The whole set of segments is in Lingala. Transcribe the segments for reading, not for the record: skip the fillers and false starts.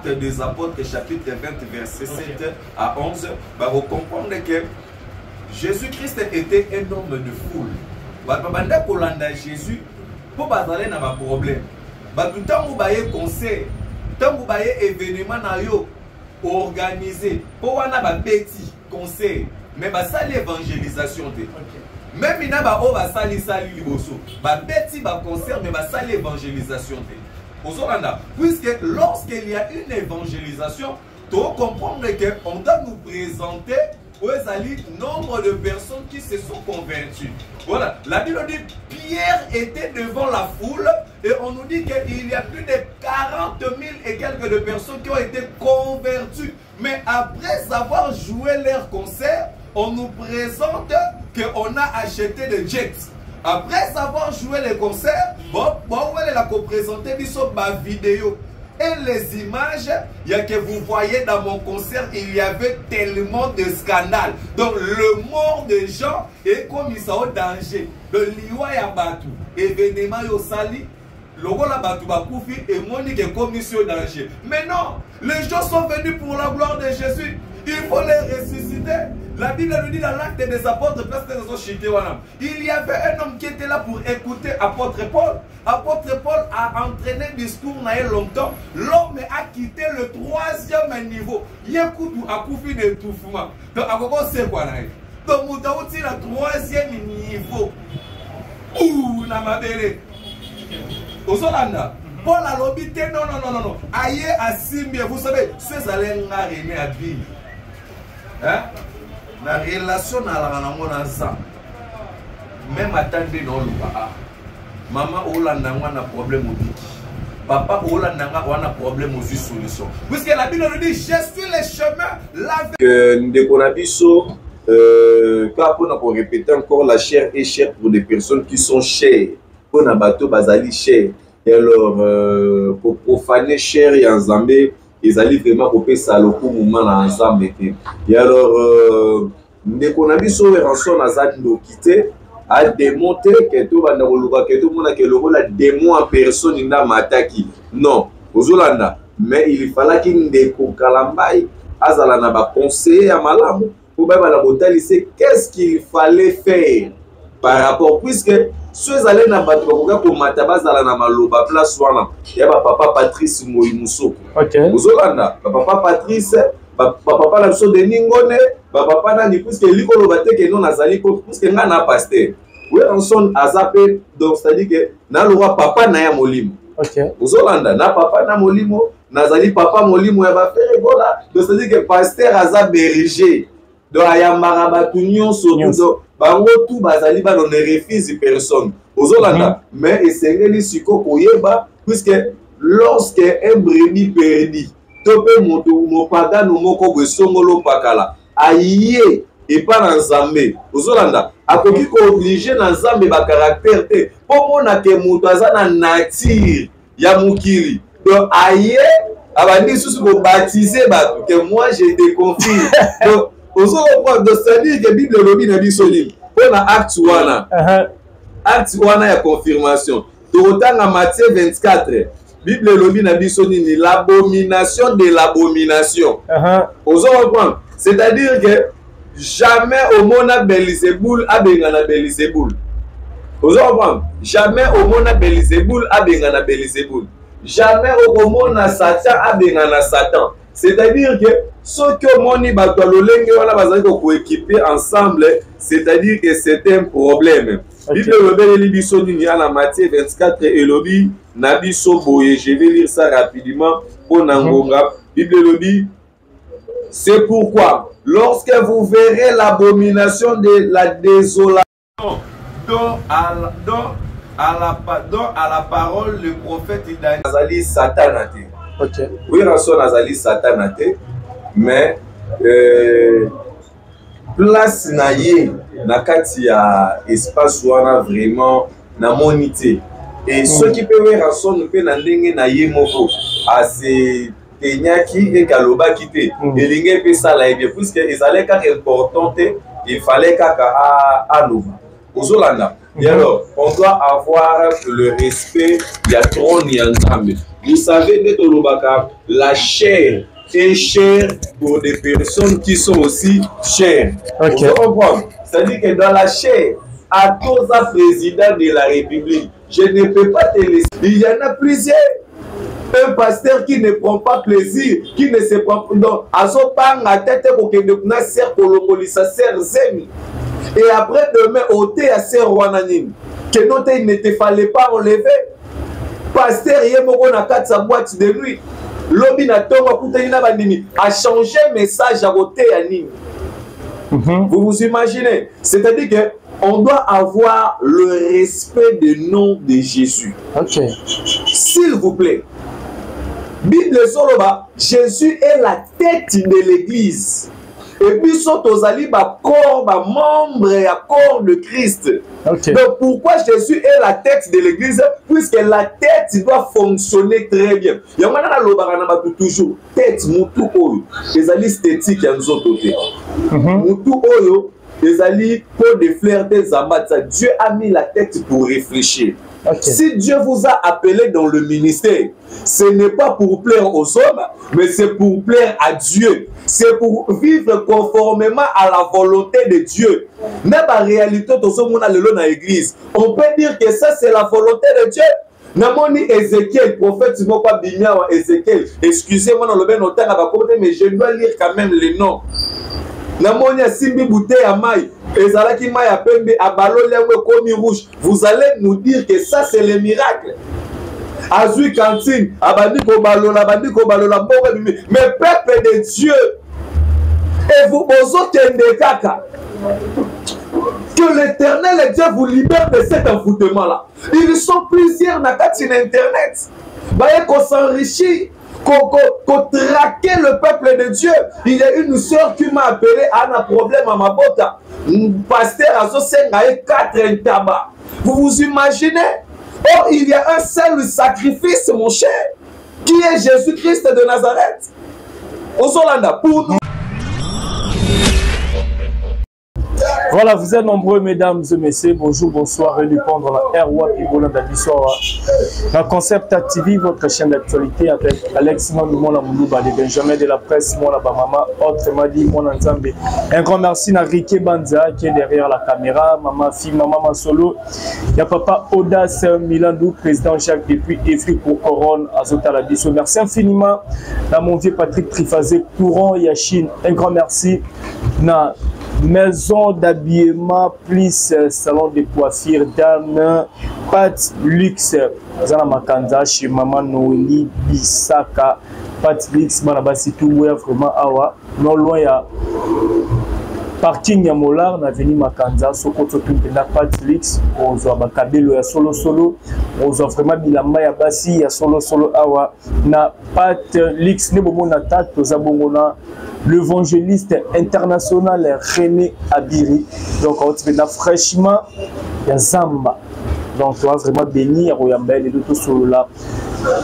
Actes des Apôtres, chapitre 20, verset 7 à 11, vous comprenez que Jésus-Christ était un homme de foule. Banda kolanda Jésus pour bazaler na ba problème. Ba tutango baye conseil, tango baye événement na yo organisé. Pour wana ba petit conseil, mais ba sali évangélisation te. Même ina ba o ba sali liboso. Ba petit ba conseil mais ba sali évangélisation te. Puisque lorsqu'il y a une évangélisation, tu dois comprendre qu'on doit nous présenter aux nombre de personnes qui se sont converties. Voilà, la Bible dit Pierre était devant la foule et on nous dit qu'il y a plus de 40 000 et quelques de personnes qui ont été converties. Mais après avoir joué leur concert, on nous présente qu'on a acheté des jets. Après avoir joué les concerts, on va présenter ma vidéo. Et les images, il y a que vous voyez dans mon concert, il y avait tellement de scandales. Donc le mort des gens est comme ils sont en danger. Le liwa ya batu, événement yo sali, le rôle batu bakoufi et moni que commission danger. Mais non, les gens sont venus pour la gloire de Jésus. Il faut les ressusciter. La Bible nous dit dans l'acte des apôtres, il y avait un homme qui était là pour écouter apôtre Paul. Apôtre Paul a entraîné le discours longtemps. L'homme a quitté le 3e niveau. Il écoute à Koufi d'étouffement. Donc, à quoi c'est quoi là? Donc, vous avez le 3e niveau. Ouh, na ma belle. Au Solanda. Paul a l'obité, non. Aïe, à Simbi, vous savez, ces allées n'a rien à dire. Hein? La relation na la na ça. Même attendez non luka. Maman Olanda na problème au biki. Papa Olanda na problème aux solution. Puisque la Bible nous dit je suis le chemin, la que Ndekonabiso car pour répéter encore la chair est chère pour des personnes qui sont chères. Pour na bateau bazali cher. Et alors pour profaner cher et en Zambé ils allaient vraiment couper ça le coup moment ensemble. Et alors Ndekonabiso et rançon azad no quitter a démontré que tout va que tout le monde a que le rôle a démon en personne n'a mataki. Non, aux Hollandais. Mais il fallait qu'il Ndeko Kalambai azala na ba conseiller à malamu pour ba la botali c'est qu'est-ce qu'il fallait faire par rapport puisque ceux allaient na ba ko matabazala na maloba place wana ya ba papa Patrice Moyimusoko. OK. Aux Hollandais, papa Patrice papa la biso de ningone papa na ni puisque likolo bateke non nazali ko puisque nga na pasteur oui on son azapé donc c'est à dire que na le roi papa na ya molimo. OK. Aux Hollandais na papa na molimo nazali papa molimo ya ba faire voilà donc c'est à dire que pasteur aza berger donc aya marabatu nyonso donc bango tout bazali ba non refuse personne aux Hollandais mais esengeli siko koyeba puisque lorsque un brebis perdu topé mon pagano moko besongolo pakala aïe et pas dans Zambé aux Hollandais akoki ko obligé dans Zambé ba caractère te pour mona ke moto azana nature ya mukili donc aïe abandi susu ko baptiser ba que moi j'ai des conflits donc aux Hollandais de c'est-à-dire que Bible lobi na biso lim pour na acte wana ya confirmation to otanga Matthieu 24 Bible lobi na biso nini l'abomination de l'abomination. Ozo comprendre, c'est-à-dire que jamais au mona Belzéboul a bengana Belzéboul. Ozo comprendre, jamais au mona Belzéboul a bengana Belzéboul. Jamais au mona Satan a bengana Satan. C'est-à-dire que ce que moni bato lolenge wana bazali ko équiper ensemble, c'est-à-dire que c'est un problème. Bible lobi biso nini na Matthieu 24 et lobi Nabiso boye, je vais lire ça rapidement pour Nangonga. Bible le dit. C'est pourquoi, lorsque vous verrez l'abomination de la désolation, dont à la parole, le prophète Nazali Satanate. OK. Oui, Ranson Nazali Satanate, mais place naye, nakati ya espace wana vraiment na monité. Et ceux qui peuvent rançon nous peut n'andenge na yemoko à ces tenyaki et kaloba quitté et l'ingé peut ça là bien puisque ils allaient car importante il fallait kaka à nous aux Hollandais Et alors, on doit avoir le respect, il y a trône et ensemble. Vous savez, la chair est chère pour des personnes qui sont aussi chères. Okay. Vous comprenez? C'est-à-dire que dans la chair, à cause d'un président de la République, je ne peux pas te laisser. Il y en a plusieurs. Un pasteur qui ne prend pas plaisir, qui ne se prend pas. À son part, la tête pour que ne sert pour le police, sert zemi. Et après demain, ôter à sert Rwananim. Que non, il ne te fallait pas enlever. Pasteur, il y a sa boîte de nuit. L'homme a changé message à côté à Nîmes. Vous vous imaginez? C'est-à-dire qu'on doit avoir le respect du nom de Jésus. Okay. S'il vous plaît. Bible Soloba, Jésus est la tête de l'église. Et puis, aux alliés, corps, membre et corps de Christ. Okay. Donc, pourquoi Jésus est la tête de l'église? Puisque la tête doit fonctionner très bien. Il y a toujours tête, moutou oyo. Les alliés esthétiques, il y a nous autres côtés. Moutou oyo, les alliés, pour des fleurs, des amats. Dieu a mis la tête pour réfléchir. Okay. Si Dieu vous a appelé dans le ministère, ce n'est pas pour plaire aux hommes, mais c'est pour plaire à Dieu. C'est pour vivre conformément à la volonté de Dieu. Même en réalité, dans l'église, on peut dire que ça, c'est la volonté de Dieu. Namoni Ézéchiel, prophète, Ézéchiel, excusez-moi dans le bien autant, mais je dois lire quand même les noms. Namoni Simbi Bouté Amaï. Ezalaki Maya Pembe Abalole Komi Rouge. Vous allez nous dire que ça c'est le miracle. Azui Cantine, Abandiko Balola, mais peuple de Dieu, et vous osez kaka. Que l'Éternel Dieu vous libère de cet envoûtement-là. Ils sont plusieurs dans Internet. Bah, qu'on s'enrichit. Qu'on traquer le peuple de Dieu. Il y a une soeur qui m'a appelé à un problème à ma botte. Pasteur a 4 tabac. Vous vous imaginez? Oh, il y a un seul sacrifice, mon cher, qui est Jésus-Christ de Nazareth. Au Solanda, pour nous. Voilà, vous êtes nombreux, mesdames et messieurs. Bonjour, bonsoir, et répondre à la RWAP et Bolanda Bissoa. La Concept TV, votre chaîne d'actualité avec Alex Manoumona Moulouba, les Benjamin de la presse, Mona Bamama, autrement dit, Mona Nzambe. Un grand merci à Riké Banza qui est derrière la caméra, maman fille, maman Solo. Il y a papa Audace Milandou, président Jacques depuis Efri pour Coron, Azota la Bisso. Merci infiniment à mon vieux Patrick Trifazé, Courant Yachine. Un grand merci à Maison d'habillement plus salon de coiffure dame Pat Luxe Zana Makanza chez Maman Noélie Bisaka Pat Luxe Manabasi tout vraiment awa non loin ya parking ya Molar na veni Makanza Sokoto Tumpenda Pat Luxe on voit bakabelo ya solo on voit vraiment bilamba ya basi ya solo awa na Pat Luxe ne bomo na tato za bongona l'évangéliste international René Abiri. Donc, on a fraîchement ya Zamba. Donc, on va vraiment bénir Royambel et tout sur là.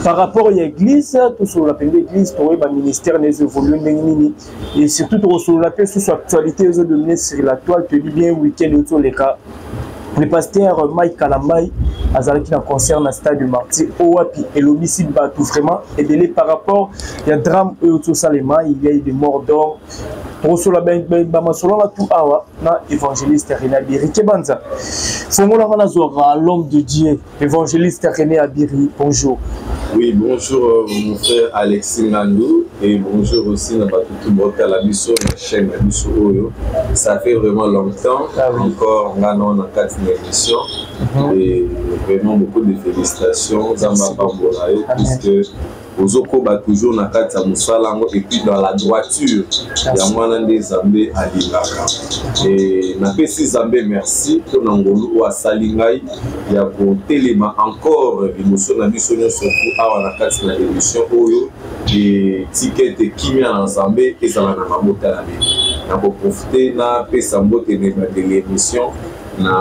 Par rapport à l'église, tout sur la l'église, pour le ministère des évolutions et surtout sur la paix, sur l'actualité, ils ont dominé sur la toile, tu dis bien week-end autour les cas. Le pasteur Mike Kalamai, qui concerne le stade du Martyr, Owapi et l'homicide Batou, vraiment aidé par rapport à un drame autour Salema, il y a eu des morts d'hommes. Pour cela, tout awa, na évangéliste René Abiri Kebanza. L'homme de Dieu, évangéliste René Abiri, bonjour. Oui, bonjour mon frère Alexis Nandou et bonjour aussi à la mission, la chaîne Abisso Oyo. Ça fait vraiment longtemps, encore on a dans 4 émissions et vraiment beaucoup de félicitations Zamba Bamborayo puisque Ozoko va toujours dans 4 Moussalango et puis dans la droiture, il y a moins de Zambé à Lilaka. Et na pesi Zambé merci pour Nangolo ou à Salingaï, il y a pour Téléma encore l'émotion na mission surtout à la 4 émission Oyo et ticket de Kimia en Zambé et ça va na mabota la vie. On va profiter na pesa mbote de l'émission na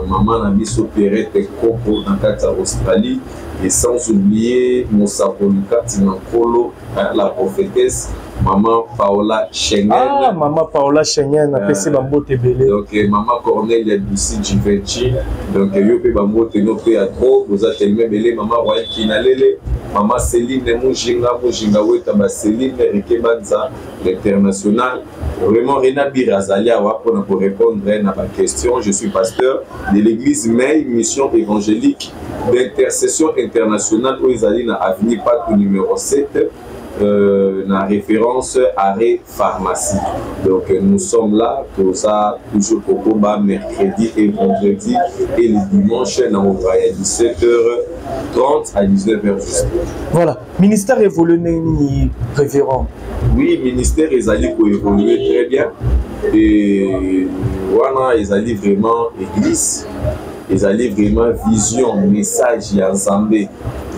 maman na biso Perrette Koko dans 4 Australie. Et sans oublier Moussa Polika Tinankolo, la prophétesse, maman Paola Schengen. Ah, maman Paola Schengen, a passé Bambote Belé. Donc, maman Cornelia Dussi Givenchy. Donc, yo pe Bambote no pe à trop. Vous avez tellement belé, maman Royal Kinalele. Maman Céline Mujinga Weta, Céline Rike Banza, l'international. Vraiment, Rena Birazalia, pour répondre à ma question. Je suis pasteur de l'église May, mission évangélique d'intercession internationale où ils allaient dans Avenue Patou numéro 7, dans référence arrêt pharmacie. Donc nous sommes là pour ça, toujours pour combat mercredi et vendredi et le dimanche dans le 17h30 à 19h juste. Voilà, ministère évolué révérend. Oui, ministère ils allaient pour évoluer très bien et voilà, ils allaient vraiment église. Ils allaient vraiment vision, message et ensemble.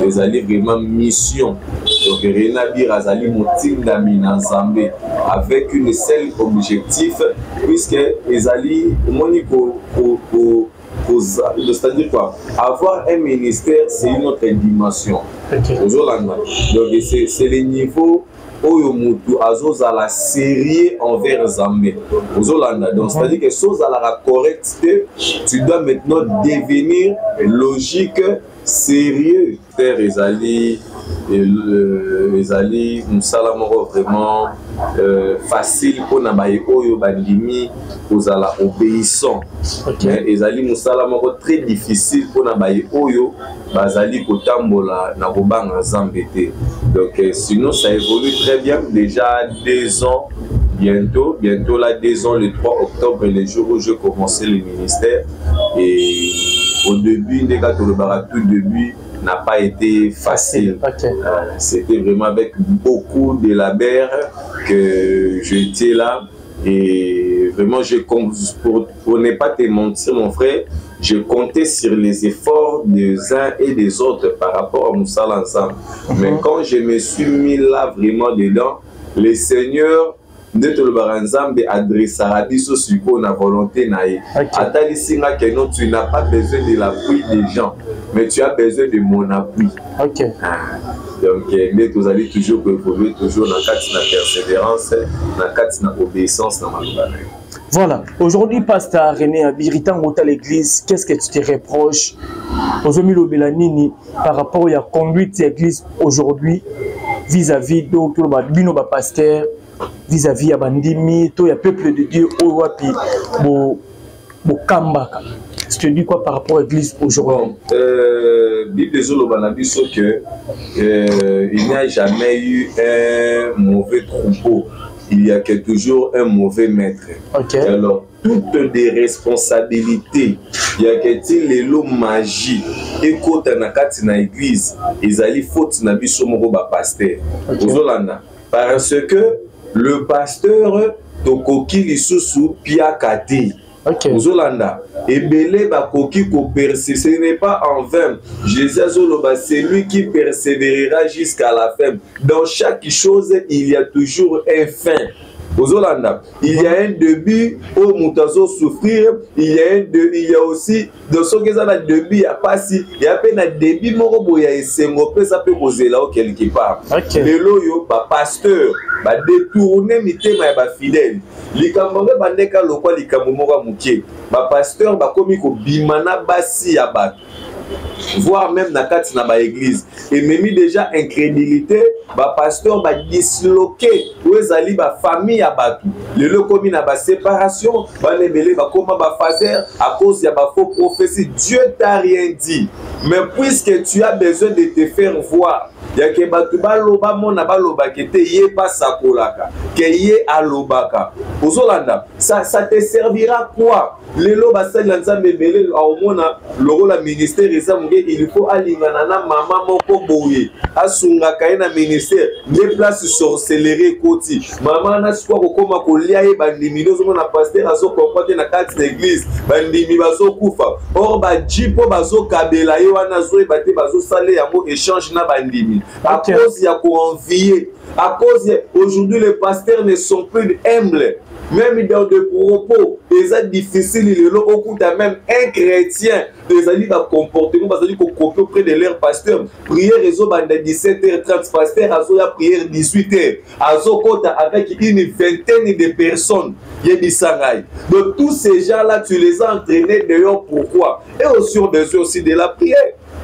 Ils allaient vraiment mission. Donc, Rena Birazali motive d'ami ensemble avec une seule objectif, puisque ils allaient, c'est-à-dire quoi? Avoir un ministère, c'est une autre dimension. Okay. Donc, c'est le niveau oyo mutu azozala sérieux envers Zambé. Donc c'est-à-dire que si la correct, tu dois maintenant devenir logique, sérieux. Terre Ezali, Mousalamoro vraiment facile pour nabaye oyo bandimi ozala obéissant. Ezali Mousalamoro très difficile pour nabaye oyo bazali kotambola na kobanga Zambé. Donc sinon ça évolue très bien. Déjà 2 ans bientôt là 2 ans le 3 octobre le jour où je commençais le ministère et au début tout début n'a pas été facile. Okay. C'était vraiment avec beaucoup de labeur que j'étais là et vraiment pour ne pas te mentir mon frère, je comptais sur les efforts des uns et des autres par rapport à Moussala ensemble. Mais quand je me suis mis là vraiment dedans, le Seigneur de Tolobaranzambe adressera biso suko na volonté naïe. Atali singa que non, tu n'as pas besoin de l'appui des gens, mais tu as besoin de mon appui. Ok. Donc, nous allons toujours évoluer, toujours dans la persévérance, dans la obéissance, dans la. Voilà. Aujourd'hui, Pasteur René Abiritan, à l'église, qu'est-ce que tu te reproches aux Omilo Belanini par rapport à la conduite de l'église aujourd'hui vis-à-vis de Bino Pasteur, vis-à-vis de Bandimi, tout le peuple de Dieu, Owapi, Kambaka. Je te dis quoi par rapport à l'église aujourd'hui? Bible des Olobanabiso que il n'y a jamais eu un mauvais troupeau. Il y a que toujours un mauvais maître. Okay. Alors, toutes des responsabilités, il y a que les lots magie. Et quand on a dans l'église, ils allaient faute na biso moko ba pasteur. Parce que le pasteur tokoki lisusu piakati. Okay. Ozolanda ebele bakoki ko persévérer, ce n'est pas en vain. Jésus azoloba, c'est lui qui persévérera jusqu'à la fin. Dans chaque chose, il y a toujours un fin. Ozolanda, il y a un début où Moutazo souffrir, il y a aussi dans ce que ça a début, il y a pas si, il y a peine un début morobo ya esengo pe ça peut poser là quelque part. Mais loyo ba pasteur ba détourner mitema ya ba fidèle. Likambo bandeka lokwa likambo moko mukie. Ba pasteur ba komi ko bimana basi ya ba voire même na kati na ba église et même déjà incrédulité ba pasteur ba disloqué ou ezali ba famille ya batu lelo komi na ba séparation ba lebele ba koma ba fazer à cause ya ba faux prophétie. Dieu t'a rien dit, mais puisque tu as besoin de te faire voir, ya ke batu baloba mona baloba kete ye pas sakolaka ke ye alobaka ozolanda ça te servira quoi? Lelo basali nzambe belé au mona loro la ministère il faut alingana na maman moko boye asunga kaina ministère les places sorcellerie koti maman na siko kokoma kolia ye bandimi nozo na pasteur azo comporter na carte d'église bandimi bazo kufa or ba jipo bazo kabela ye wana zo ebate bazo sale yango échange na bandimi à cause de envier, à cause aujourd'hui les pasteurs ne sont plus humbles. Même dans des propos, c'est difficile, au coup même un chrétien, les amis va comporter, nous allons copier auprès de leur pasteur. Prière réseau bande 17h30, pasteur à la prière 18h. À Zokota avec une vingtaine de personnes. Donc tous ces gens-là, tu les as entraînés d'ailleurs pourquoi? Et aussi on besoin aussi de la prière.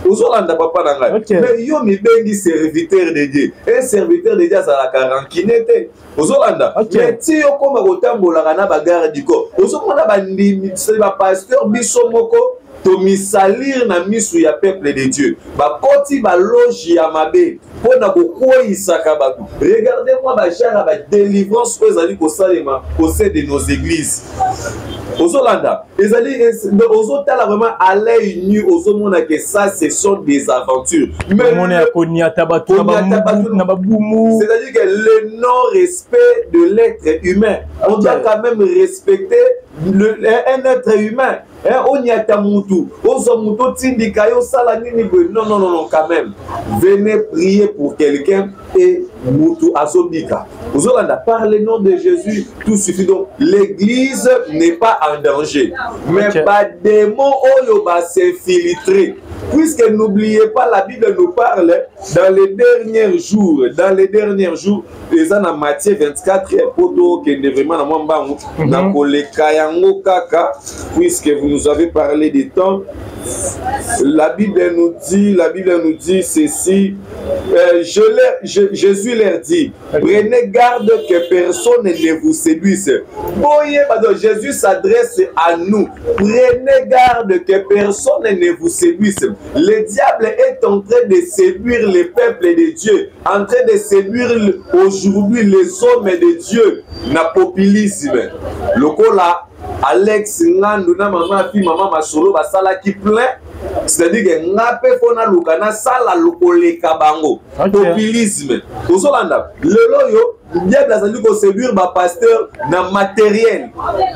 Okay. Mais yo mi bengi serviteur de Dieu. Un serviteur de Dieu ça la quarantinette. Ozolanda. Mais ti yo koma kotambola na bagarre du corps. Ozomona bandimi c'est ba pasteur biso moko to misalir na misu ya peuple de Dieu. Ba koti ba loge ya mabe. Pona kokoyisa kabatu. Regardez-moi ba genre ba délivrance que zali ko salema au sein de nos églises. Ozolanda, ozotala vraiment à l'œil nu, ozomona que ça, ce sont des aventures. Mais c'est-à-dire que le non-respect de l'être humain, on doit quand même respecter un être humain. On y a tamutu, ozomuto tindikayo salanini. Non, quand même. Venez prier pour quelqu'un et mutu azobika. Ozolanda, par le nom de Jésus, tout suffit. Donc, l'église n'est pas en danger. Mais pas démon oyo va s'infiltrer. Puisque n'oubliez pas, la Bible nous parle dans les derniers jours. Dans les derniers jours, les ans en Matthieu 24, puisque vous nous avez parlé des temps, la Bible nous dit ceci. Jésus leur dit, prenez garde que personne ne vous séduise. Jésus s'adresse à nous. Prenez garde que personne ne vous séduise. Le diable est en train de séduire le peuple de Dieu, en train de séduire aujourd'hui les hommes de Dieu. Na populisme. Lokola Alex Ngandu na maman fi maman masolo basala qui plein. C'est-à-dire que ngape fona lukana sala lokole kabango. Populisme. Ozolanda. Lelo yo diable azali ko séduire ba pasteur na matériel.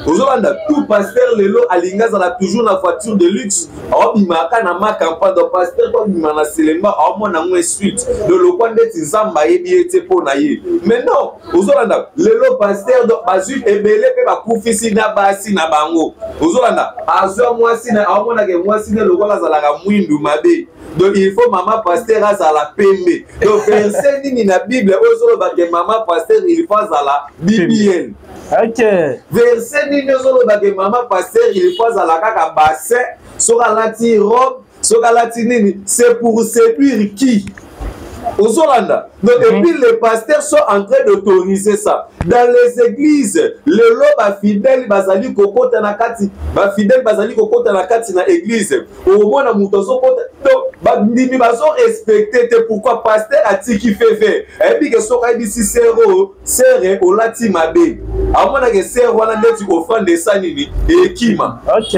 Ozolanda tout pasteur lelo alinga za toujours na voiture de luxe. Obimaka na ma campagne de pasteur ko bimana selemba omona ngwe suite. De lokwande tizamba yebi ete pona ye. Mais non, ozolanda lelo pasteur do bazu ebele pe ba kufisi na basi na bango. Ozolanda azo mwasi na omona ke mwasi ne lokola za la mwindu mabe. Donc il faut maman pasteur à la pembe. Donc verset ni na Bible ozolo ba ke maman pasteur il faut à la Bible. OK. Verset ni ozolo ba ke maman pasteur il faut à la kaka bassin sur la ti robe, sur la ti nini, c'est pour séduire qui? Ozolanda. Donc et puis les pasteurs sont en train d'autoriser ça. Dans les églises, le loba fidèle bazali kokota na kati, ba fidèle bazali kokota na kati na église. Au moins na mutozo kota. Donc ba ndimi bazo respecter te pourquoi pasteur ati qui fait. Et puis que soka bisi sero, sere olati mabe. Amona que sero wana ndeti offrande ça nini et kima. OK.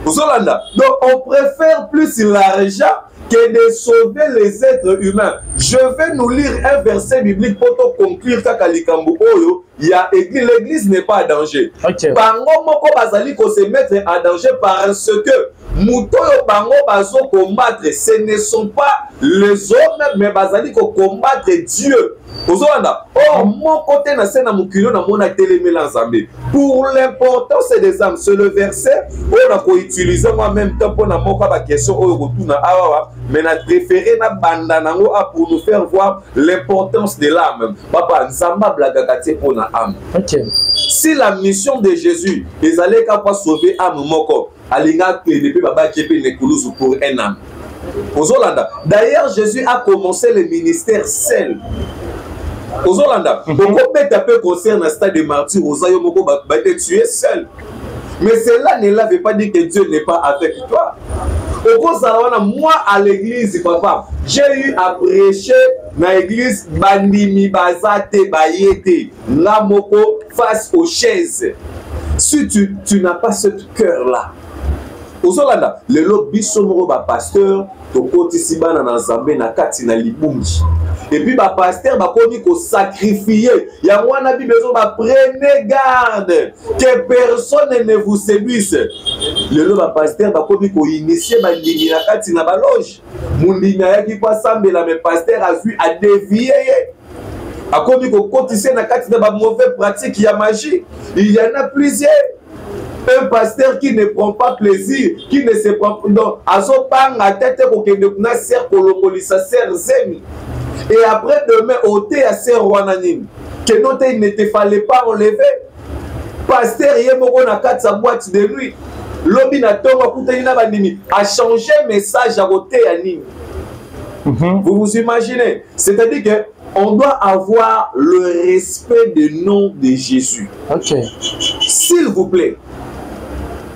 Ozolanda. Donc on préfère plus l'argent que de sauver les êtres humains. Je vais nous lire un verset biblique pour te conclure kakalikambu oyo. L'église n'est pas en danger. Bango moko bazali ko se mettre en danger parce que mutoyo bango bazo combattre, ce ne sont pas les hommes mais bazali ko combattre Dieu. Ozolanda. Oh mon côté na sena mukilo na mona telemela nzambe. Pour l'importance des âmes, c'est le verset on a ko utiliser moi même temps pour na moka ba question oyo kotuna awa mais na préféré na banda nango pour nous faire voir l'importance de l'âme. Papa nzamba blagakati pour na âme. OK. Si la mission de Jésus les allait capable sauver âme moko alinga que depuis baba kepe ne kuluzu pour un âme. Ozolanda. D'ailleurs Jésus a commencé le ministère seul. Ozolanda. Pourquoi peut concerne un stade de martyr ozayo moko ba tu es seul. Mais cela ne veut pas dire que Dieu n'est pas avec toi. Moi à l'église, papa, j'ai eu à prêcher dans l'église bandimi bazate bayete la moko face aux chaises. Si tu n'as pas ce cœur là, ozolanda lelo biso moko bapasteur tokotisi bana na nzambe na kati na libungi et puis bapasteur bakomi kosakrifie yango wana bible ezo prenez garde que personne ne vous séduise lelo bapasteur bakomi koinitie bandimi na kati na baloge mondimi ayaki po asambela me pasteur azwi adevie ye akomi kokotise na kati na bamauvais pratique ya magie. Il y en a plusieurs. Un pasteur qui ne prend pas plaisir, qui ne se prend donc azopanga tête kokende kuna ser kolokolisa ser zemi. Et après demain ôter à ser wananini que note il ne te fallait pas enlever. Pasteur yemoko na kati sa boîte de nuit. Lobi na tonga kutani na bandimi a changé message à côté ya nini. Vous vous imaginez? C'est-à-dire que on doit avoir le respect du nom de Jésus. Ok. S'il vous plaît.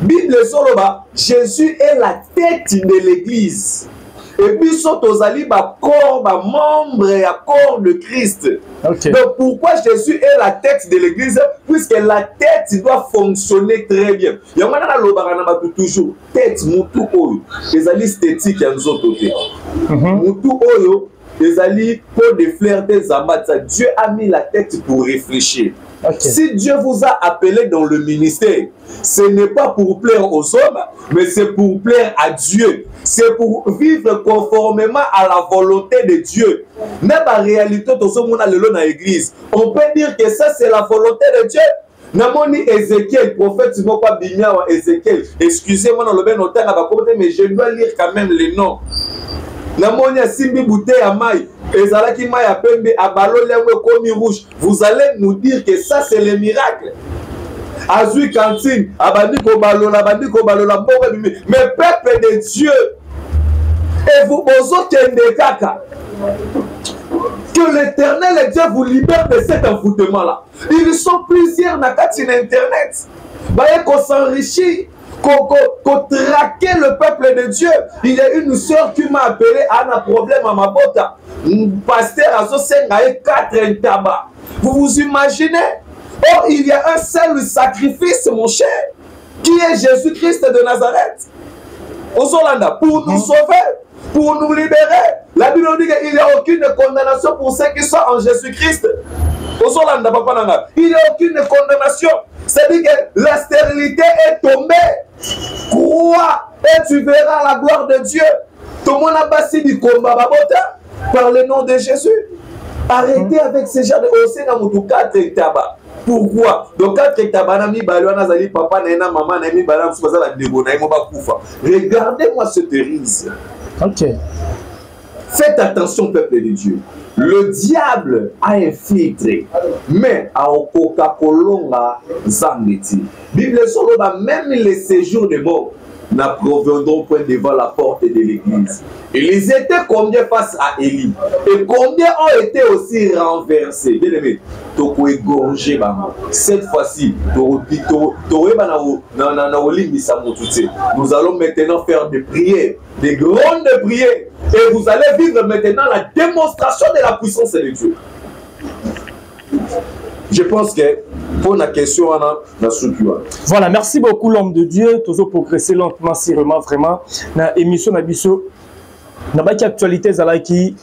Bible soloba, Jésus est la tête de l'église. Et puis, sotozali ba corps, ba membre et corps de Christ. Okay. Donc, pourquoi Jésus est la tête de l'église? Puisque la tête doit fonctionner très bien. Il y a toujours tête, moutou oyo. Les alliés esthétiques, ils ont côté. Moutou oyo, les alliés pour des fleurs des amats. Dieu a mis la tête pour réfléchir. Okay. Si Dieu vous a appelé dans le ministère, ce n'est pas pour plaire aux hommes, mais c'est pour plaire à Dieu. C'est pour vivre conformément à la volonté de Dieu. Même en réalité, dans ce monde, dans l'église, on peut dire que ça, c'est la volonté de Dieu. Namoni Ézéchiel, prophète, tu ne pas Bigna ou Ézéchiel. Excusez-moi dans le bien notaire, mais je dois lire quand même les noms. Namoni Simbi Bouté Amaï. Ezalaki Maya Pembe Abalo Lewe Komi Rouge. Vous allez nous dire que ça c'est le miracle. Azui Kantine, Abadiko Balola, Abadiko Balola, mais peuple de Dieu, et vous osez kaka. Que l'Éternel Dieu vous libère de cet envoûtement-là. Ils sont plusieurs dans Internet. Voyez qu'on s'enrichit. Qu'on traquer le peuple de Dieu. Il y a une soeur qui m'a appelé à un problème à ma botte. Pasteur Azosengaye 4 tabac. Vous vous imaginez? Oh, il y a un seul sacrifice, mon cher, qui est Jésus-Christ de Nazareth. Aux Hollandais, pour nous sauver, pour nous libérer. La Bible dit qu'il n'y a aucune condamnation pour ceux qui sont en Jésus-Christ. Aux Hollandais, il n'y a aucune condamnation. C'est-à-dire que la stérilité est tombée. Crois et tu verras la gloire de Dieu. Tout le monde a passé du combat par le nom de Jésus. Arrêtez avec ces gens de Osé 4 tabac. Pourquoi? Donc 4 tabac, papa, maman, regardez-moi cette rise. Ok. Faites attention, peuple de Dieu. Le diable a infiltré, mais à Coca-Cola, Zambeti. Bible soloba, même les séjours de mort n'approviendront point devant la porte de l'église. Ils étaient combien face à Élie? Et combien ont été aussi renversés? Bien aimé, cette fois-ci, nous allons maintenant faire des prières, des grandes prières. Et vous allez vivre maintenant la démonstration de la puissance de Dieu. Je pense que pour la question, on a la structure. Voilà, merci beaucoup l'homme de Dieu. Toujours progresser lentement, sûrement, vraiment. Dans l'émission Nabiso, dans l'actualité, qui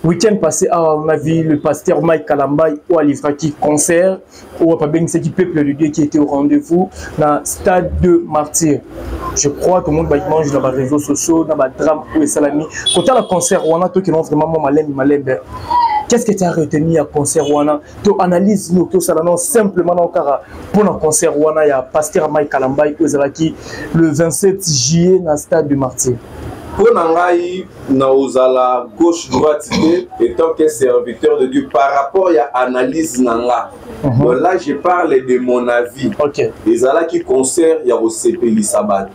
week-end passé, on a vu le pasteur Mike Kalambay ou à l'Ifraki concert, ou à Pabeng, c'est qui peuple de Dieu qui était au rendez-vous dans le stade de Martyr. Je crois que tout le monde va manger dans les réseaux sociaux, dans les drames ou les salami. Quand tu as le concert, on a tout qui l'ont vraiment malin. Qu'est-ce que tu as retenu à concert Wana? Tu analyses nous tout ça simplement pour le concert Wana, il y a pasteur Mike Kalambay qui le 27 juillet dans le stade de Martyr. Pour Nangaï, Naozala, gauche-droite, étant qu'un serviteur de Dieu, par rapport à l'analyse Nanga, là je parle de mon avis. Les Ala qui concert, il y a aussi Sabat.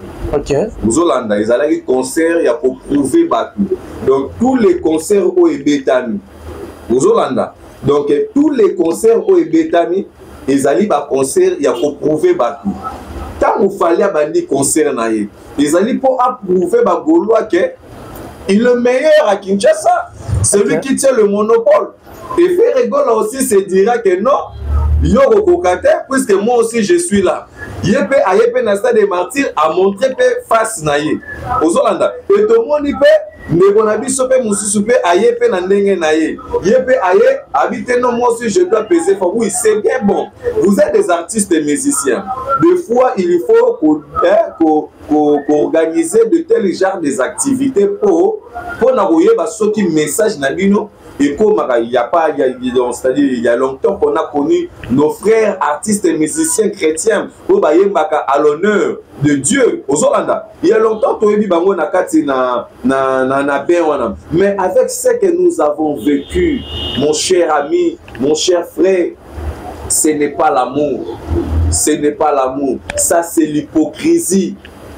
Aux Hollandais, les Ala qui concert, il y a pour prouver Batou. Donc tous les concerts au Ebetami. Aux Hollandais. Donc tous les concerts au Ebetami, les Ali ba concert, il y a pour prouver Batou. Quand il fallait bandi concert naïe, ils allaient pour approuver Bagolois que il est le meilleur à Kinshasa, celui qui tient le monopole. Et Ferregola aussi se dira que non, Yo kokate, puisque moi aussi je suis là. Yepe ayepe na stade des martyrs a montré pe face na ye. Ozolanda. Et tout le monde pe ndeko na biso pe mususu pe ayepe na ndenge na ye. Yepe aye habite non moi aussi je dois peser fort. Oui, c'est bien bon. Vous êtes des artistes et musiciens. Des fois il faut organiser de tels genres des activités pour na koyeba soki message na bino. Et comme il y a pas, c'est-à-dire il y a longtemps qu'on a connu nos frères artistes et musiciens chrétiens à l'honneur de Dieu aux Hollandais. Il y a longtemps qu'on a dit mais avec ce que nous avons vécu, mon cher ami, mon cher frère, ce n'est pas l'amour. Ce n'est pas l'amour. Ça c'est l'hypocrisie.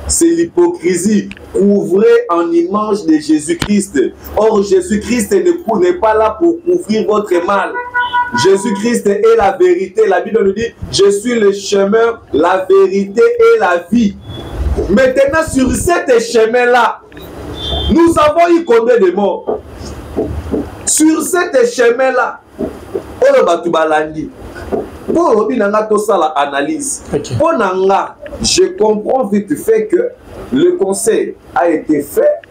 C'est l'hypocrisie. Couvrez en image de Jésus-Christ. Or, Jésus-Christ n'est pas là pour couvrir votre mal. Jésus-Christ est la vérité. La Bible nous dit, je suis le chemin, la vérité et la vie. Maintenant, sur cet chemin-là, nous avons eu combien de morts? Sur cet chemin-là, on va tout balander. Pour la analyse, pour je comprends vite fait que le conseil a été fait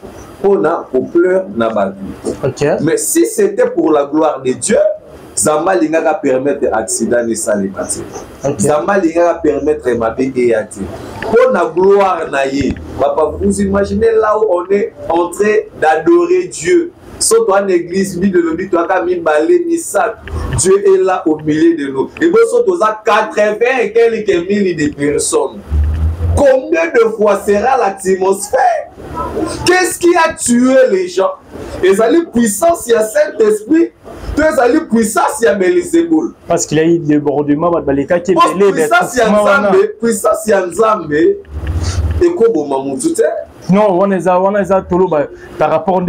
pour pleurer na batu. Mais si c'était pour la gloire de Dieu, Zamba linga permettre accident de salimati. Zamba linga permettre ma bénédiction. Pour la gloire na ye. Papa, vous imaginez là où on est en train d'adorer Dieu. Surtout en église, Dieu est là au milieu de nous. Et vous surtout 80 et quelques mille de personnes. Combien de fois sera l'atmosphère? Qu'est-ce qui a tué les gens? Et ça lui puissance, il y a Saint-Esprit. Ça lui puissance, il y a Belzéboul. Parce qu'il y a eu des débordements, qui puissance, il y a Nzambe. Et comment maman tout est? Non, on a tolo par rapport à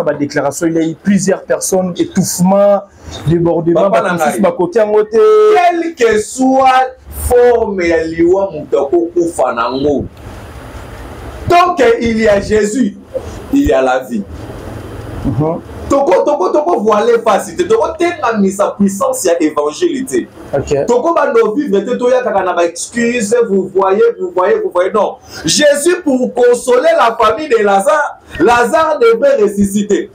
la déclaration, il y a eu plusieurs personnes, étouffement, débordement, quelle que soit forme ya liwa mutako kufanango. Tant qu'il y a Jésus, il y a la vie. Toko voiler facile. Toko tenga sa puissance ya évangélité. Toko ba no vivre to ya kaka na ba excuse, vous voyez. Non. Jésus pour consoler la famille de Lazare, Lazare devait ressusciter.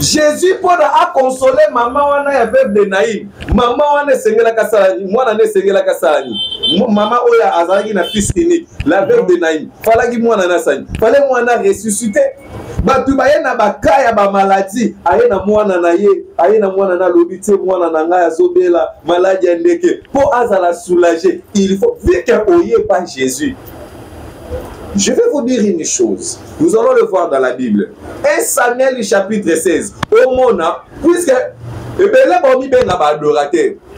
Jésus pour a consoler maman wana ya veuve de Naïm. Maman wana sengela kasani, mwana ne sengela kasani. Maman oya azalaki na fils unique, la veuve de Naïm. Falaki mwana na sani. Fallait mwana ressusciter. Batu baye na bakaya ba maladie, aye na mwana na ye, aye na mwana na lobité, mwana na nga zobela, maladie ndeke. Pour azala soulager, il faut vite oye pas Jésus. Je vais vous dire une chose. Nous allons le voir dans la Bible. 1 Samuel chapitre 16. Au Mona, puisque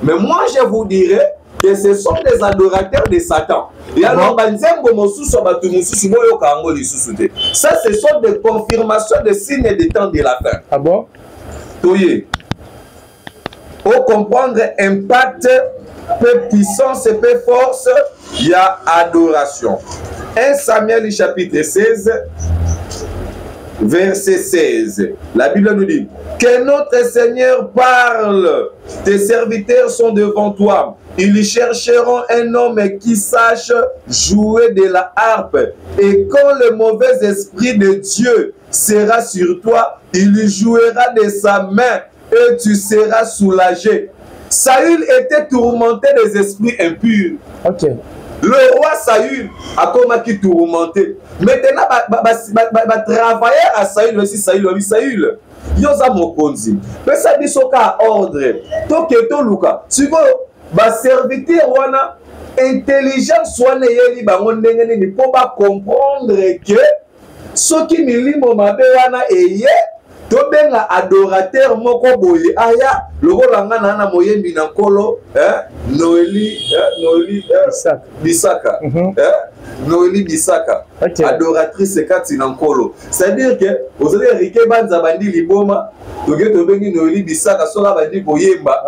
mais moi je vous dirais que ce sont des adorateurs de Satan. Et alors, ça, ce sont des confirmations de signes et des temps de la fin. Ah bon? Oui. Pour comprendre impact, peu puissance et peu force, il y a adoration. 1 Samuel chapitre 16, verset 16. La Bible nous dit que notre Seigneur parle. Tes serviteurs sont devant toi. Ils chercheront un homme qui sache jouer de la harpe. Et quand le mauvais esprit de Dieu sera sur toi, il jouera de sa main et tu seras soulagé. Saül était tourmenté des esprits impurs. Le roi Saül a commencé tourmenté. Maintenant, travailler à Saül aussi, Saül. Yosa mokonzi. Mais ça dit soka ordre. Toketo luka. Siko ba serviteur wana intelligence wana yeli bango ndenge nini po ba comprendre que soki milimo mabe wana eye to benga adorateur moko boye aya lokola ngana na moyembi na nkolo Noélie Bisaka Noélie Bisaka adoratrice kati na nkolo. C'est-à-dire que vous allez rike banza bandi liboma toke to bengi Noélie Bisaka soka bandi boyemba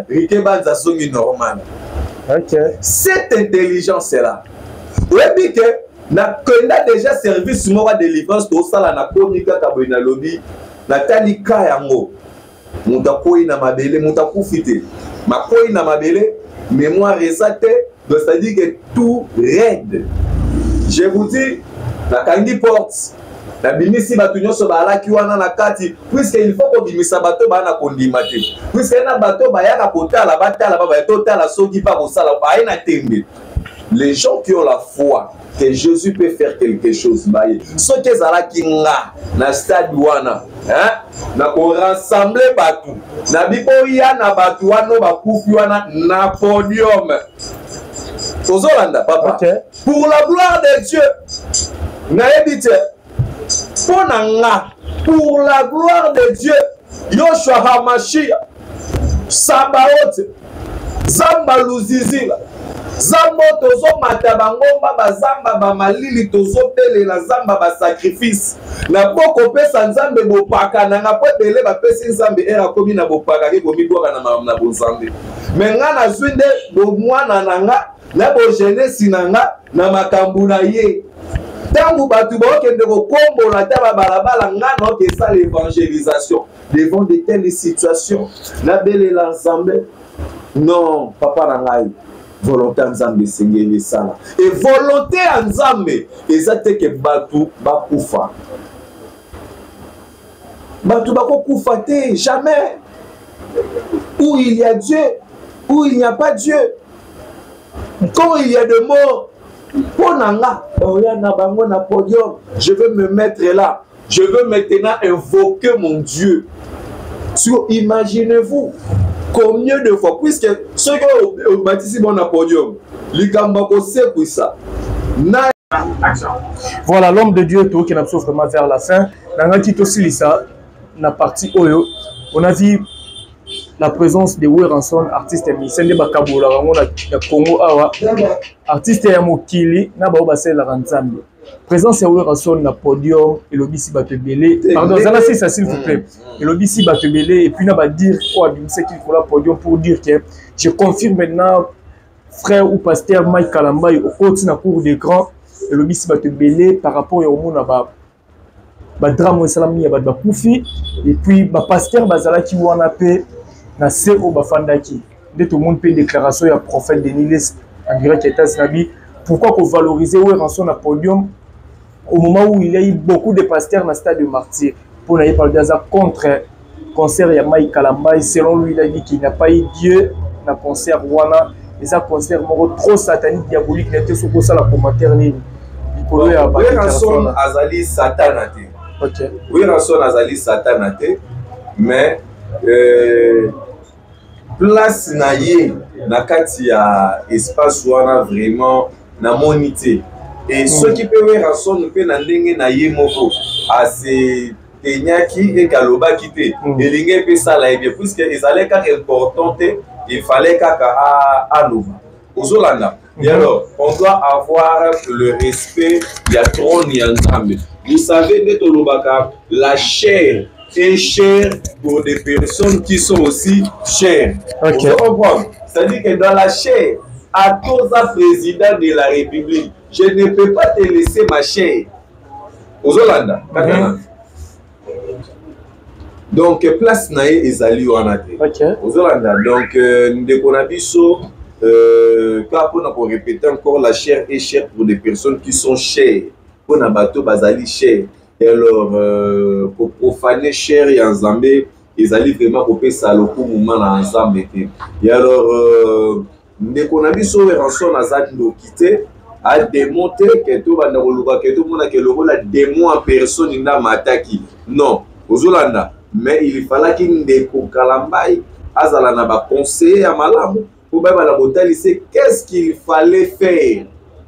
rike banza songi normal. Cette intelligence là oui que na kenda déjà service moko de délivrance to sala na komika kabona lobby Nathalie Kayango, Moutakoui na mabele, Moutakufite. ma koi na mabele mémoire exacte donc c'est-à-dire que tout raide. Je vous dis la kandi porte la bimisi bato nyonso balaki wana na kati puisque il faut ko bimisa bato bana kondima te puisque na bato bayaka kotala batala ba totala soki pa kosala ba ina tembe. Les gens qui ont la foi que Jésus peut faire quelque chose baye so que zalaki nga na stade wana na ko rassembler bato na biboya na bato wana bakufi wana na podium Ozolanda papa okay. Pour la gloire de Dieu na ebite pour la gloire de Dieu, Yoshua Hamashia, Sabaoth, Zamba Luzizila, Zambo Tozo Matabangomba, Bazamba Bamalili, Tozo Pele, la Zamba Basacrifice, na poko pesa Nzambe Bopaka, na pele ba pesi Nzambe era komi na Bopaka, komi boka na Bonzambe. Menga na zwinde bo mwana nanga, na bo jeunesse nanga, na makambu na ye. Tangu batu bakende ko kombola taba balabala ngano ke ça l'évangélisation devant de telles situations na belle l'ensemble non papa na ngai volonté nzambe sengeli sala et volonté nzambe ezate ke batu bakufa te jamais où il y a Dieu où il n'y a pas Dieu quand il y a de morts. Je veux me mettre là. Je veux maintenant invoquer mon Dieu. Imaginez-vous combien de fois, puisque ceux qui ont bâti mon podium, voilà l'homme de Dieu qui n'a pas vraiment vers la fin. La partie Oyo, on a vu la présence de Weranson, artiste musicien de Bakabola, na Congo awa, artiste ya mokili na ba obasel la Nzambe. Présence de Weranson na podium et l'obisi batebele. Pardon, ça c'est ça s'il vous plaît. Et l'obisi batebele et puis na ba dire quoi c'est qu'il faut la podium pour dire que je confirme maintenant frère ou pasteur Mike Kalambay au côté na cour des grands et l'obisi batebele par rapport au monde ba drame salami ya ba kufi et puis ba pasteur bazala ki wana pe na seo bafandaki de tout le monde peut déclaration ya prophète de Niles en direct état nabi pourquoi qu'on valoriser Weranson na podium au moment où il y a eu beaucoup de pasteurs dans stade de martyr pour n'aller parler d'asa contre concert ya Mike Kalambay selon lui il a dit qu'il n'y a pas eu Dieu na concert wana et ça concert trop satanique diabolique n'était sur ça la commentaire ni pour lui Weranson azali satanate OK Weranson azali satanate mais place na ye na kati ya espace wana vraiment na monité et ceux qui peuvent Weranson pe na ndenge na ye moko ase tenyaki et kaloba kité elinge pe sala et bien puisque ezalé ka importante il fallait kaka à nouveau Ozolanda. Et alors on doit avoir le respect ya trône ya Nzambe. Vous savez de Tolobaka la chair est chère pour des personnes qui sont aussi chères. Okay. Vous comprenez? C'est-à-dire que dans la chair, à cause du président de la République, je ne peux pas te laisser ma chair. Aux Hollanda. Donc, place nae ezali wanate. Aux Hollanda. Donc, Ndekonabiso, pour répéter encore, la chair est chère pour des personnes qui sont chères. Pour Nabato Bazali chère. Et alors, pour profaner cher et Nzambe, ils allaient vraiment couper ça le coup moment dans Nzambe. Et alors, Ndekonabiso Weranson Azad nous quitter a démontré que tout le monde que le rôle a démon en personne n'a mataki. Non, aux Hollanda. Mais il fallait qu'il Ndeko Kalambay Azalana ba conseiller à Malamu pour bien la bouteille, c'est qu'est-ce qu'il fallait faire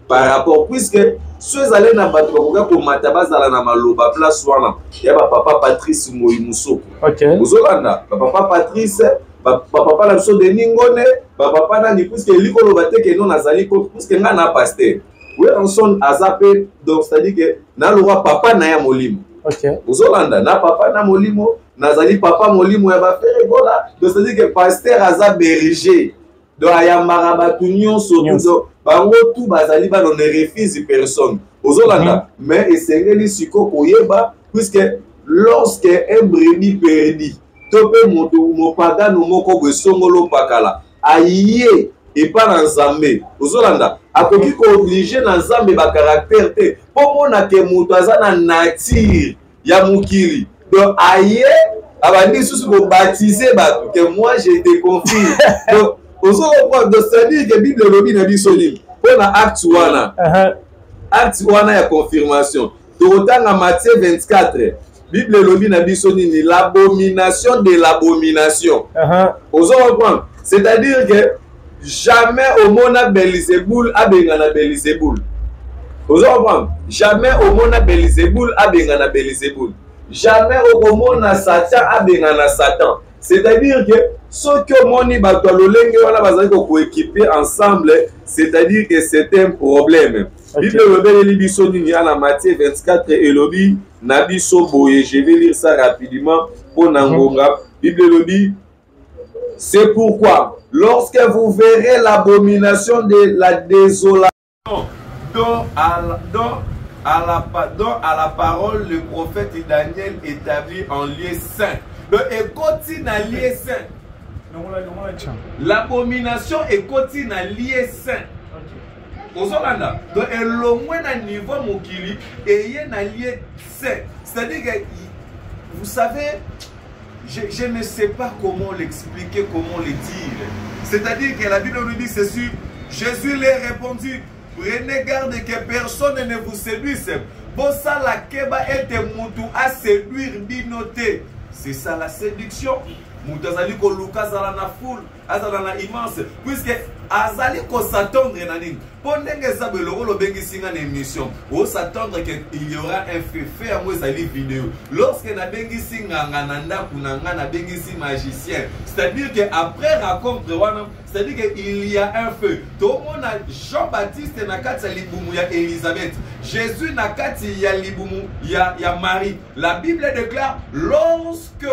par rapport puisque ceux allés na batuka pour matabazala na maloba place wana ya papa Patrice Moyimuso. OK. Ozolanda papa Patrice papa la so de Ningone papa na ni puisque likolo bateke non azali ko puisque nga na pasteur. Weranson azape donc c'est-à-dire que na le roi papa na ya molimo. OK. Ozolanda na papa na molimo nazali papa molimo ya ba frère voilà donc c'est-à-dire que pasteur aza berger. Donc aya marabatu nyonso tout bango tout bazali ba ne refuse personne aux Hollanda mais esengeli siko koyeba puisque lorsque un brebis perdu to pe moto mo pagano moko go songolo pakala aye et pas dans Nzambe ozolanda akoki ko obliger na Nzambe ba caractère te po mona ke mutu aza na nature ya mukili donc aye abandi susu ko baptiser bato que moi je te confie donc ozolanda de c'est-à-dire que Bible lobi na biso libre po na acte wana acte wana ya confirmation tokotanga Matthieu 24 Bible lobi na biso nini l'abomination de l'abomination ozolanda c'est-à-dire que jamais au monde a Belzéboul a bengana Belzéboul. Vous comprenez? Jamais au monde a Belzéboul a bengana Belzéboul. Jamais au monde a Satan a bengana Satan. C'est-à-dire que ceux que moni batololenge wana bazali ko équiper ensemble, c'est-à-dire que c'est un problème. Bible lobeli biso ni na Matthieu 24 et lobi na biso boye. Je vais lire ça rapidement pour nangonga. Bible lobi c'est pourquoi, lorsque vous verrez l'abomination de la désolation, dont à la parole, le prophète Daniel établit en lieu saint. Donc, et continue à lieu saint. L'abomination est continue à lieu saint. Donc, et le moins à niveau mokili et il y a un lieu saint. C'est-à-dire que, vous savez, je ne sais pas comment l'expliquer, comment le dire. C'est-à-dire que la Bible nous dit ceci. Jésus leur répondit, prenez garde que personne ne vous séduise. Bon, ça la keba est moutou à séduire binoté. C'est ça la séduction. Moutou azali ko luka azala na foule, azala na immense. Puisque azali ko s'attendre na nini. Pendenge zabe loro bengi singa na émission. O s'attendre qu'il y aura un fait à moi zali vidéo. Lorsque na bengi singa ngananda kunanga na bengi si magicien. C'est-à-dire que après raconte wana, c'est-à-dire qu'il y a un feu. Tout le monde a Jean-Baptiste na kati ya libumu ya Élisabeth. Jésus na kati ya libumu ya Marie. La Bible déclare lorsque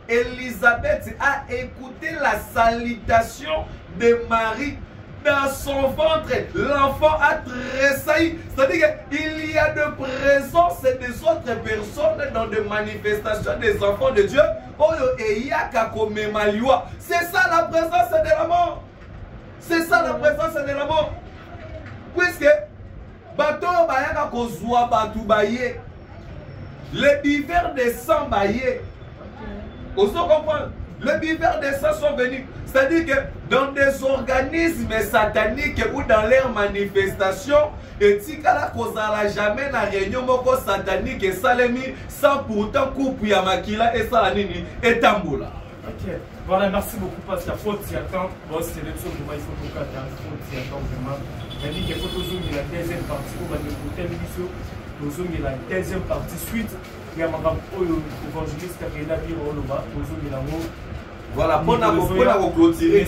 Élisabeth a écouté la salutation de Marie dans son ventre, l'enfant a tressailli. C'est-à-dire qu'il y a de présence des autres personnes dans des manifestations des enfants de Dieu. C'est ça la présence de la mort. C'est ça la présence de la mort. Puisque bateau bayaka kozwa batu baye, les hivers des sang baye. Vous comprenez? Les hivers des sang sont venus. C'est-à-dire que dans des organismes sataniques ou dans leurs manifestations, et tikala kozala jamais na réunion moko satanique et salemi sans pourtant coupe ya makila et salanini et tamboula. Ok, voilà, merci beaucoup parce que faut s'y attendre. Bon, c'est le seul moment il faut qu'on attende, faut s'y attendre vraiment. Il dit qu'il faut toujours la deuxième partie pour écouter l'émission. Toujours la deuxième partie suite. Il y a un évangéliste qui est là qui est là, toujours la mot. Voilà, pour clôturer,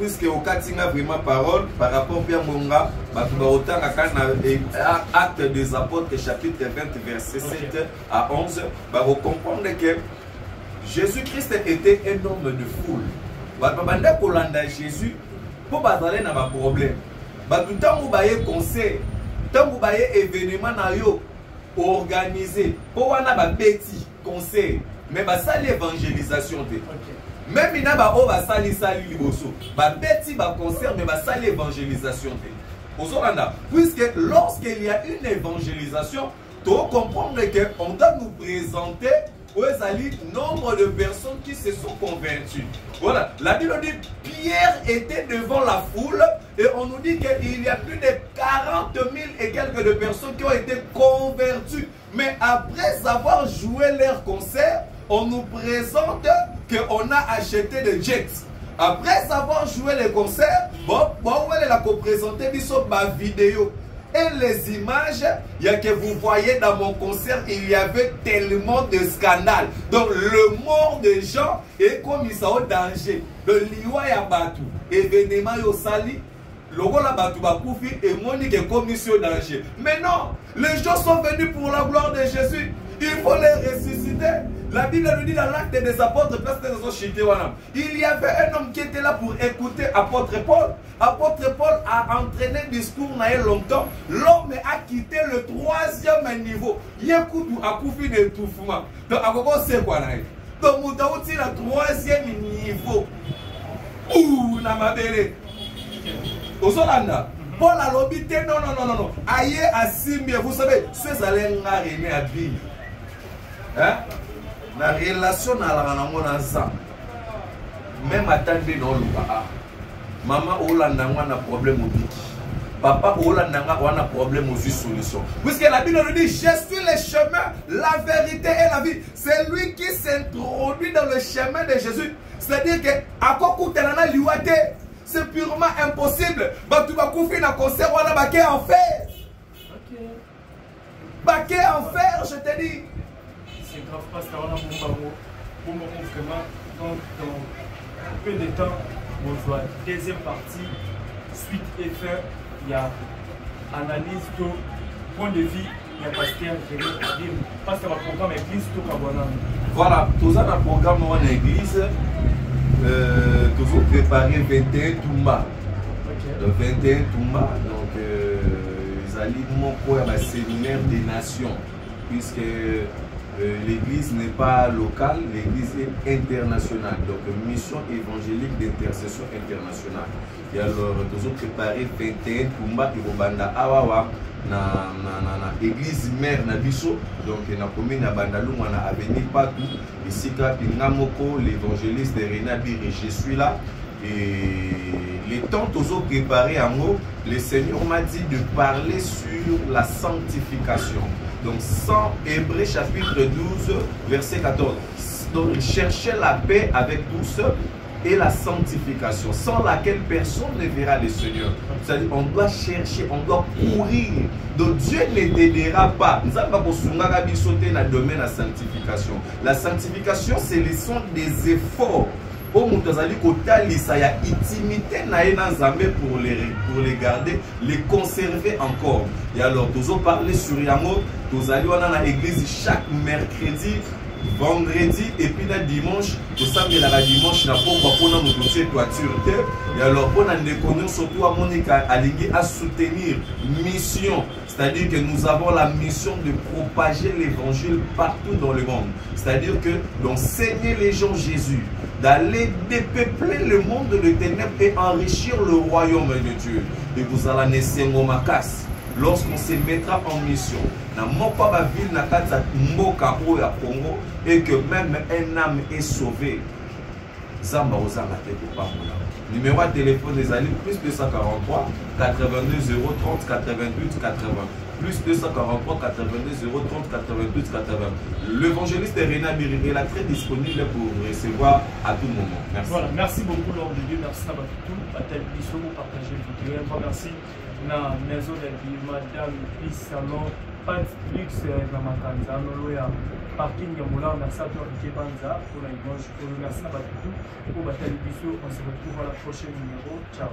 puisque au Katinga vraiment parole par rapport à Monga, acte des apôtres chapitre 20 verset 7 à 11, vous comprendre que Jésus-Christ était un homme de foule. Jésus, pour parler dans un problème, tant vous voyez conseil, tant vous voyez événement organisé, pour avoir un petit conseil. Mais ça l'évangélisation. Même il y a des liboso. Beti ba concert mais ça l'évangélisation. Puisque lorsqu'il y a une évangélisation, tu dois comprendre qu'on doit nous présenter nombre de personnes qui se sont converties. Voilà, la Bible dit Pierre était devant la foule et on nous dit qu'il y a plus de 40 000 et quelques de personnes qui ont été converties. Mais après avoir joué leur concert, on nous présente qu'on a acheté des jets. Après avoir joué les concerts, on va présenter ma vidéo. Et les images, il y a que vous voyez dans mon concert, il y avait tellement de scandales. Donc le mort des gens est comme ils sont au danger. Le liwa ya batu, événement yo sali, le la batu bakoufi et moni que commission danger. Mais non, les gens sont venus pour la gloire de Jésus. Il faut les ressusciter. La Bible nous dit dans l'acte des apôtres, il y avait un homme qui était là pour écouter apôtre Paul. Apôtre Paul a entraîné le discours longtemps. L'homme a quitté le 3e niveau. Il écoute à Koufi d'étouffement. Donc, à quoi c'est quoi là? Donc moto auti na 3e niveau. Ouh na mabele. Ozolanda. Paul a l'obité, non. Aïe asimbi, vous savez, ceux allés n'arriver à vie. Hein? La relation à la ranamona même attendez non l'ouba. Maman Olanda a un problème au biki. Papa Olanda a un problème aux solutions. Puisque la Bible nous dit, je suis le chemin, la vérité et la vie. C'est lui qui s'introduit dans le chemin de Jésus. C'est-à-dire que à quoi coûte la liwate? C'est purement impossible. Tu vas couper dans le concert, on a baqué en fer. Baqué en fer, je te dis. C'est grave parce qu'on a vraiment dans peu de temps, on voit deuxième partie, suite et fin, il y a analyse de point de vue, il y a pasteur Jérémy parce que le programme église tout Kabwana. Voilà, tout ça dans le programme en église. Toujours préparé 21 Toumba. Le 21 Toumba, donc ils allaient pour un séminaire des nations, puisque l'église n'est pas locale, l'église est internationale. Donc mission évangélique d'intercession internationale. Et alors, toujours préparé 21 Toumba et Banda Awawa. Na église mère na biso donc na commune na Bandalou on a avenir partout ici Pingamoko l'évangéliste René Biri je suis là et les temps toujours préparés en haut le Seigneur m'a dit de parler sur la sanctification donc sans Hébreux chapitre 12 verset 14 donc chercher la paix avec tous et la sanctification, sans laquelle personne ne verra le Seigneur. C'est-à-dire on doit chercher, on doit courir. Donc Dieu ne t'aidera pas. Nous allons pas sauter dans le domaine de la sanctification. La sanctification, c'est le son des efforts. Au Moutazali Kotali, ça y a intimité pour les garder, les conserver encore. Et alors, nous allons parler sur Yamo, nous allons dans l'église chaque mercredi. Vendredi et puis le dimanche, tout ça, mais la dimanche, n'a pas pour nous dossier toiture. Et alors, pour nous surtout à Monica Alingui à soutenir mission. C'est-à-dire que nous avons la mission de propager l'évangile partout dans le monde. C'est-à-dire que d'enseigner les gens Jésus, d'aller dépeupler le monde de ténèbres et enrichir le royaume de Dieu. Et vous allez naître en Makas. Lorsqu'on se mettra en mission, dans mon papa ville na kata mboka o ya Congo et que même un âme est sauvé, Zamba ozanga te ko pamola. Numéro de téléphone des alliés plus 243 82 030 88 80 plus 243 82 030 88 80. L'évangéliste René Biri est là très disponible pour recevoir à tout moment. Merci. Voilà, merci beaucoup Lord de Dieu, merci à tout, à tel bisou pour partager le vidéo. Merci na maison de Madame Pissalon, pas de luxe dans ma canzane, parking ya moula na sato ke banza pour la dimanche pour merci à tout pour tel bisou. On se retrouve à la prochaine numéro. Ciao.